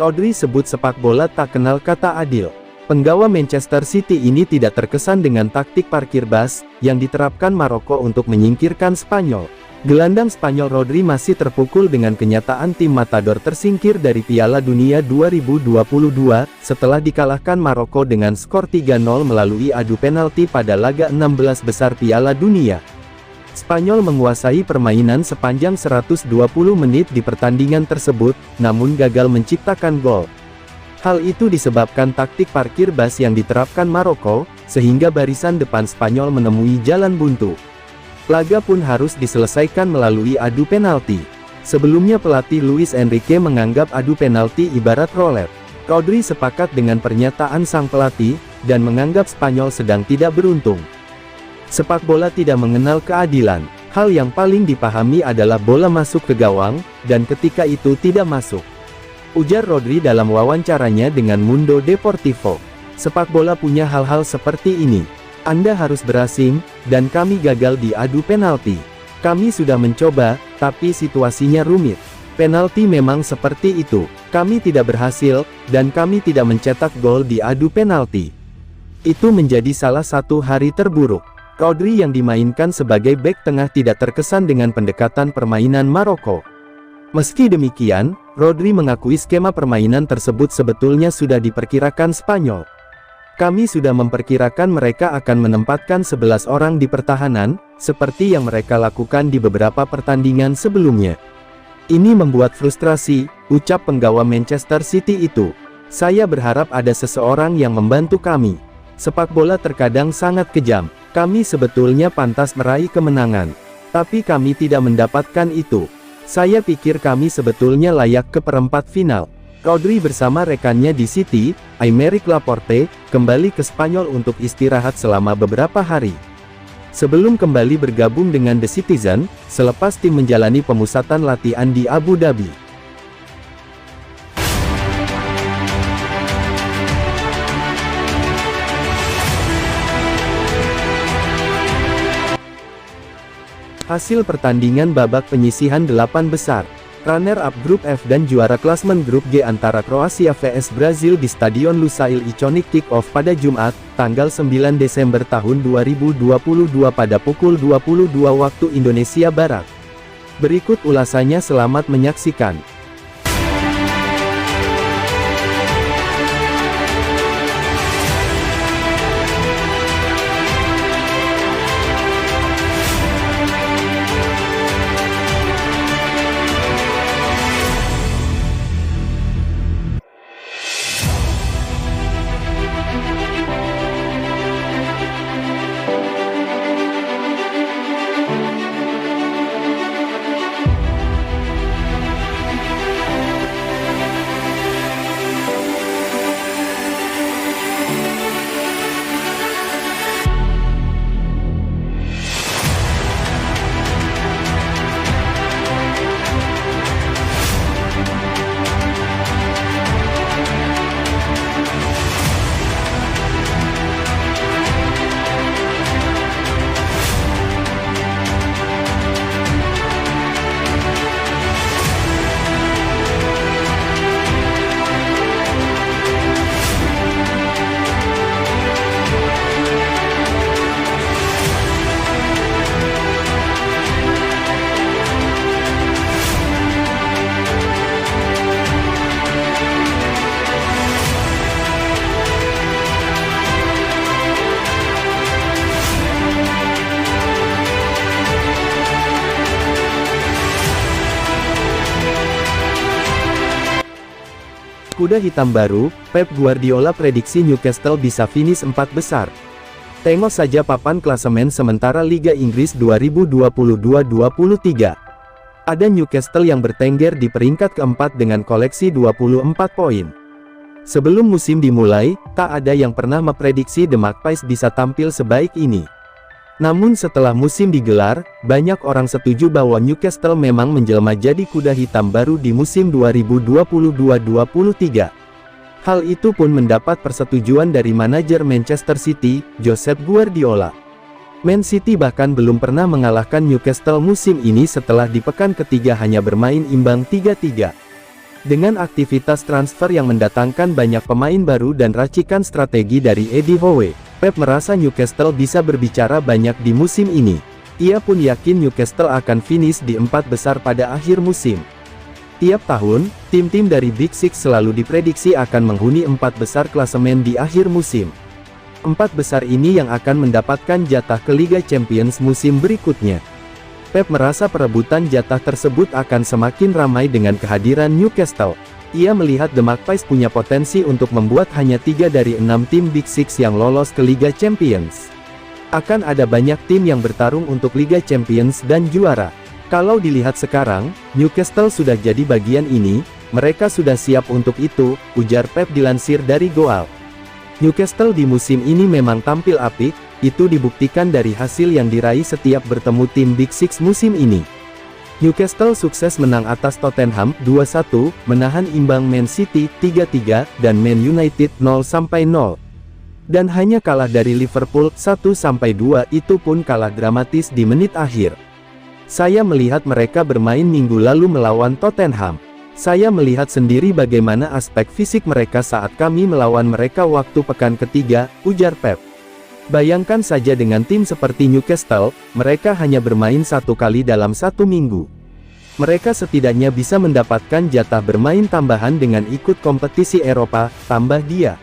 Rodri sebut sepak bola tak kenal kata adil. Penggawa Manchester City ini tidak terkesan dengan taktik parkir bus yang diterapkan Maroko untuk menyingkirkan Spanyol. Gelandang Spanyol Rodri masih terpukul dengan kenyataan tim Matador tersingkir dari Piala Dunia 2022 setelah dikalahkan Maroko dengan skor 3-0 melalui adu penalti pada laga 16 besar Piala Dunia. Spanyol menguasai permainan sepanjang 120 menit di pertandingan tersebut, namun gagal menciptakan gol. Hal itu disebabkan taktik parkir bus yang diterapkan Maroko, sehingga barisan depan Spanyol menemui jalan buntu. Laga pun harus diselesaikan melalui adu penalti. Sebelumnya pelatih Luis Enrique menganggap adu penalti ibarat roulette. Rodri sepakat dengan pernyataan sang pelatih, dan menganggap Spanyol sedang tidak beruntung. Sepak bola tidak mengenal keadilan. Hal yang paling dipahami adalah bola masuk ke gawang, dan ketika itu tidak masuk. Ujar Rodri dalam wawancaranya dengan Mundo Deportivo. Sepak bola punya hal-hal seperti ini. Anda harus berhasil, dan kami gagal di adu penalti. Kami sudah mencoba, tapi situasinya rumit. Penalti memang seperti itu. Kami tidak berhasil, dan kami tidak mencetak gol di adu penalti. Itu menjadi salah satu hari terburuk. Rodri yang dimainkan sebagai bek tengah tidak terkesan dengan pendekatan permainan Maroko. Meski demikian, Rodri mengakui skema permainan tersebut sebetulnya sudah diperkirakan Spanyol. Kami sudah memperkirakan mereka akan menempatkan 11 orang di pertahanan, seperti yang mereka lakukan di beberapa pertandingan sebelumnya. Ini membuat frustrasi, ucap penggawa Manchester City itu. Saya berharap ada seseorang yang membantu kami. Sepak bola terkadang sangat kejam. Kami sebetulnya pantas meraih kemenangan. Tapi kami tidak mendapatkan itu. Saya pikir kami sebetulnya layak ke perempat final. Rodri bersama rekannya di City, Aymeric Laporte, kembali ke Spanyol untuk istirahat selama beberapa hari. Sebelum kembali bergabung dengan The Citizen, selepas tim menjalani pemusatan latihan di Abu Dhabi. Hasil pertandingan babak penyisihan 8 besar, runner-up grup F dan juara klasmen grup G antara Kroasia vs Brazil di Stadion Lusail Iconic kick-off pada Jumat, tanggal 9 Desember tahun 2022 pada pukul 22 waktu Indonesia Barat. Berikut ulasannya, selamat menyaksikan. Kuda hitam baru, Pep Guardiola prediksi Newcastle bisa finish 4 besar. Tengok saja papan klasemen sementara Liga Inggris 2022-23. Ada Newcastle yang bertengger di peringkat keempat dengan koleksi 24 poin. Sebelum musim dimulai, tak ada yang pernah memprediksi The Magpies bisa tampil sebaik ini. Namun setelah musim digelar, banyak orang setuju bahwa Newcastle memang menjelma jadi kuda hitam baru di musim 2022-23. Hal itu pun mendapat persetujuan dari manajer Manchester City, Josep Guardiola. Man City bahkan belum pernah mengalahkan Newcastle musim ini setelah di pekan ketiga hanya bermain imbang 3-3. Dengan aktivitas transfer yang mendatangkan banyak pemain baru dan racikan strategi dari Eddie Howe, Pep merasa Newcastle bisa berbicara banyak di musim ini. Ia pun yakin Newcastle akan finish di 4 besar pada akhir musim. Tiap tahun, tim-tim dari Big Six selalu diprediksi akan menghuni 4 besar klasemen di akhir musim. 4 besar ini yang akan mendapatkan jatah ke Liga Champions musim berikutnya. Pep merasa perebutan jatah tersebut akan semakin ramai dengan kehadiran Newcastle. Ia melihat The Magpies punya potensi untuk membuat hanya 3 dari 6 tim Big Six yang lolos ke Liga Champions. Akan ada banyak tim yang bertarung untuk Liga Champions dan juara. Kalau dilihat sekarang, Newcastle sudah jadi bagian ini, mereka sudah siap untuk itu, ujar Pep dilansir dari Goal. Newcastle di musim ini memang tampil apik, itu dibuktikan dari hasil yang diraih setiap bertemu tim Big Six musim ini. Newcastle sukses menang atas Tottenham 2-1, menahan imbang Man City 3-3, dan Man United 0-0. Dan hanya kalah dari Liverpool 1-2, itu pun kalah dramatis di menit akhir. Saya melihat mereka bermain minggu lalu melawan Tottenham. Saya melihat sendiri bagaimana aspek fisik mereka saat kami melawan mereka waktu pekan ketiga, ujar Pep. Bayangkan saja dengan tim seperti Newcastle, mereka hanya bermain 1 kali dalam 1 minggu. Mereka setidaknya bisa mendapatkan jatah bermain tambahan dengan ikut kompetisi Eropa, tambah dia.